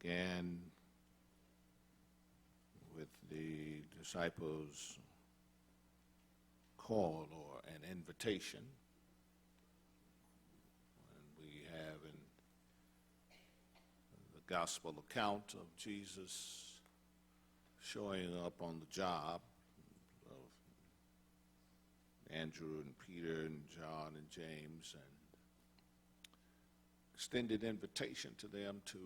began with the disciples' call or an invitation. And we have in the gospel account of Jesus showing up on the job of Andrew and Peter and John and James, and extended invitation to them to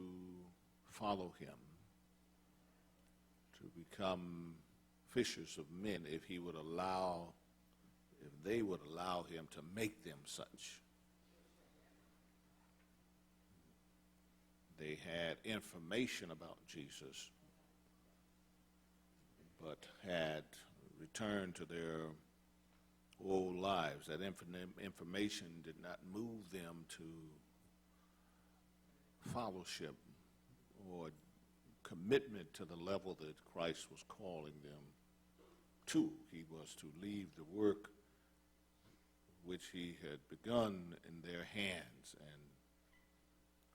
follow him, to become fishers of men if they would allow him to make them such. They had information about Jesus, but had returned to their old lives. That information did not move them to fellowship or commitment to the level that Christ was calling them to. He was to leave the work which he had begun in their hands, and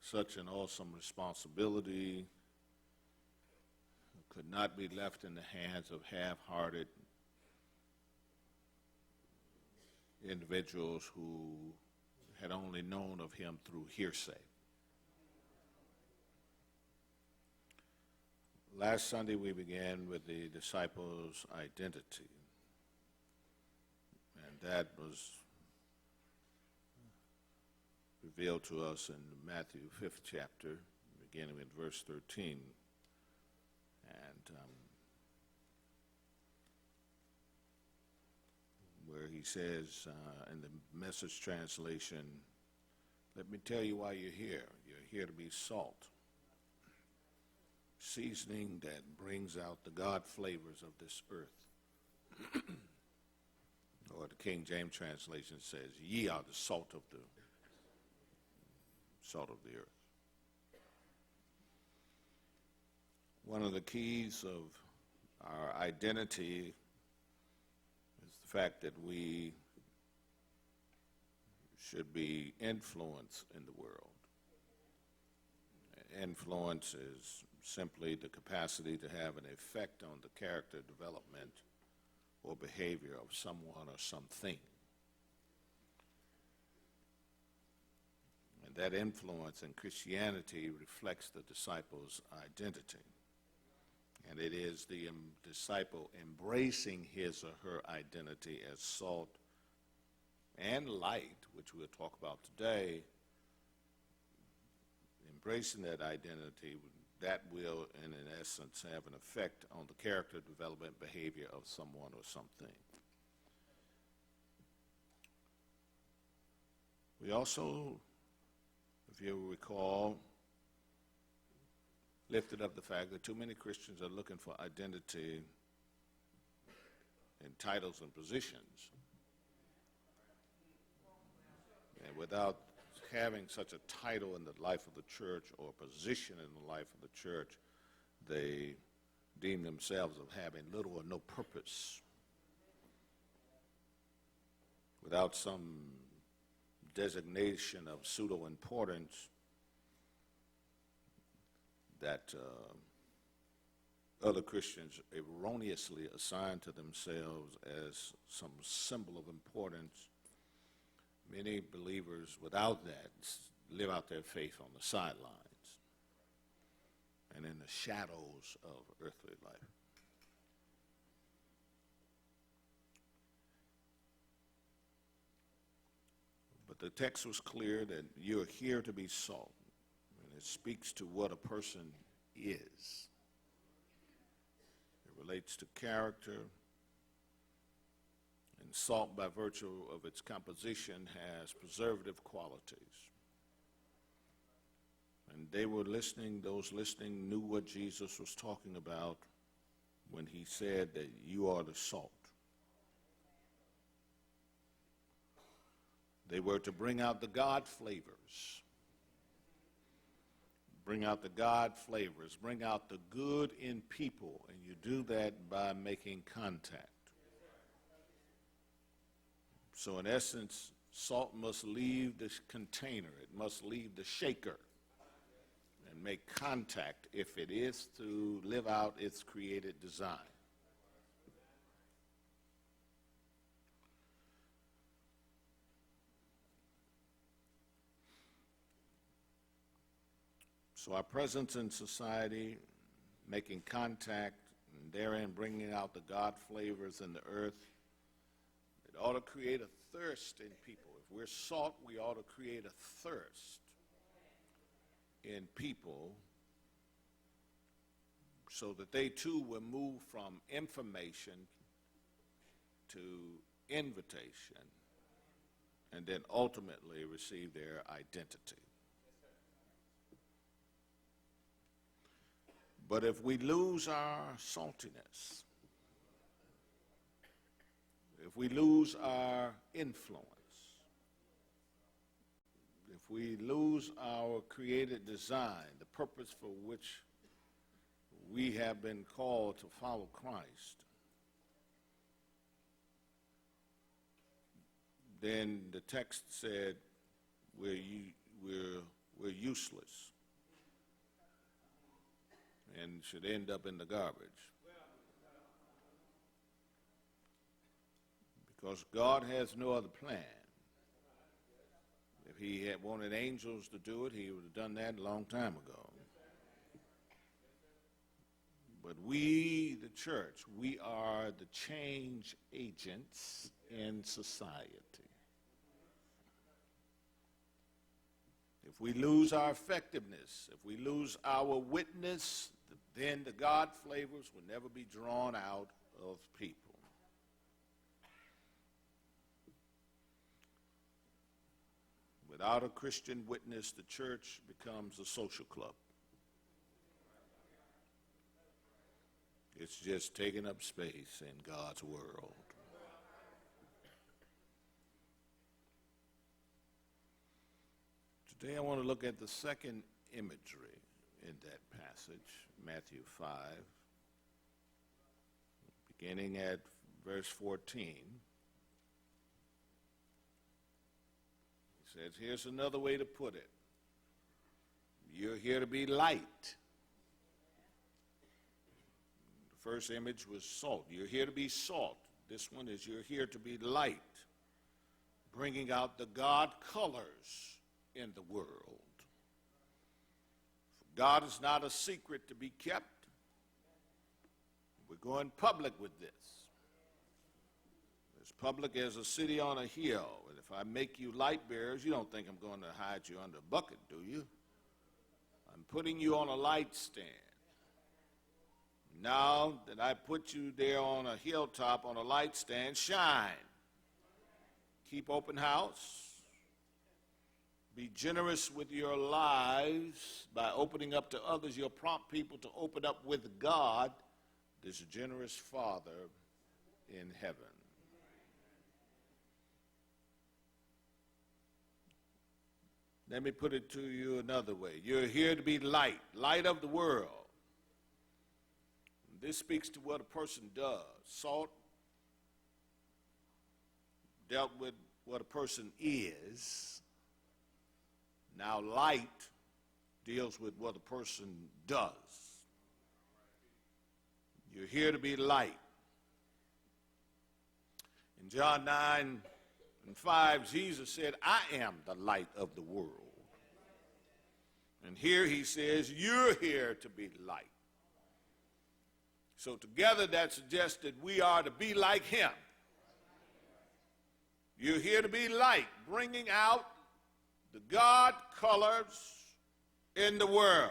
such an awesome responsibility could not be left in the hands of half-hearted individuals who had only known of him through hearsay. Last Sunday we began with the disciples' identity, and that was revealed to us in Matthew 5th chapter, beginning with verse 13. And where he says in the Message translation, "Let me tell you why you're here. You're here to be salt, seasoning that brings out the God flavors of this earth." Or the King James translation says, "Ye are the salt of the earth." One of the keys of our identity is the fact that we should be influence in the world. Influence is simply the capacity to have an effect on the character development or behavior of someone or something. And that influence in Christianity reflects the disciple's identity. And it is the disciple embracing his or her identity as salt and light, which we'll talk about today. Embracing that identity, that will, in essence, have an effect on the character development behavior of someone or something. We also, if you recall, lifted up the fact that too many Christians are looking for identity in titles and positions. And without having such a title in the life of the church or a position in the life of the church, they deem themselves of having little or no purpose. Without some designation of pseudo-importance that other Christians erroneously assign to themselves as some symbol of importance, many believers without that live out their faith on the sidelines and in the shadows of earthly life. But the text was clear that you're here to be salt. And it speaks to what a person is. It relates to character. And salt, by virtue of its composition, has preservative qualities. And those listening knew what Jesus was talking about when he said that you are the salt. They were to bring out the God flavors. Bring out the God flavors. Bring out the good in people. And you do that by making contact. So in essence, salt must leave the container. It must leave the shaker and and make contact if it is to live out its created design. So our presence in society, making contact, and therein bringing out the God flavors in the earth, it ought to create a thirst in people. If we're salt, we ought to create a thirst in people so that they too will move from information to invitation and then ultimately receive their identity. But if we lose our saltiness, if we lose our influence, if we lose our created design, the purpose for which we have been called to follow Christ, then the text said we're useless and should end up in the garbage. Because God has no other plan. If he had wanted angels to do it, he would have done that a long time ago. But we, the church, we are the change agents in society. If we lose our effectiveness, if we lose our witness, then the God flavors will never be drawn out of people. Without a Christian witness, the church becomes a social club. It's just taking up space in God's world. Today I want to look at the second imagery in that passage, Matthew 5, beginning at verse 14. He says, here's another way to put it. You're here to be light. The first image was salt. You're here to be salt. This one is you're here to be light, bringing out the God colors in the world. For God is not a secret to be kept. We're going public with this. As public as a city on a hill. And if I make you light bearers, you don't think I'm going to hide you under a bucket, do you? I'm putting you on a light stand. Now that I put you there on a hilltop on a light stand, shine. Keep open house. Be generous with your lives by opening up to others. You'll prompt people to open up with God, this generous Father in heaven. Let me put it to you another way. You're here to be light, light of the world. This speaks to what a person does. Salt dealt with what a person is. Now light deals with what a person does. You're here to be light. In John 9:5, Jesus said, I am the light of the world. And here he says, you're here to be light. So together that suggests that we are to be like him. You're here to be light, bringing out the God colors in the world.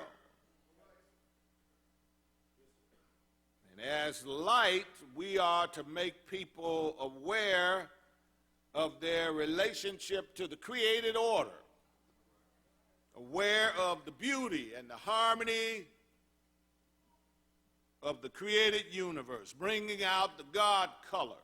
And as light, we are to make people aware of their relationship to the created order, aware of the beauty and the harmony of the created universe, bringing out the God colors.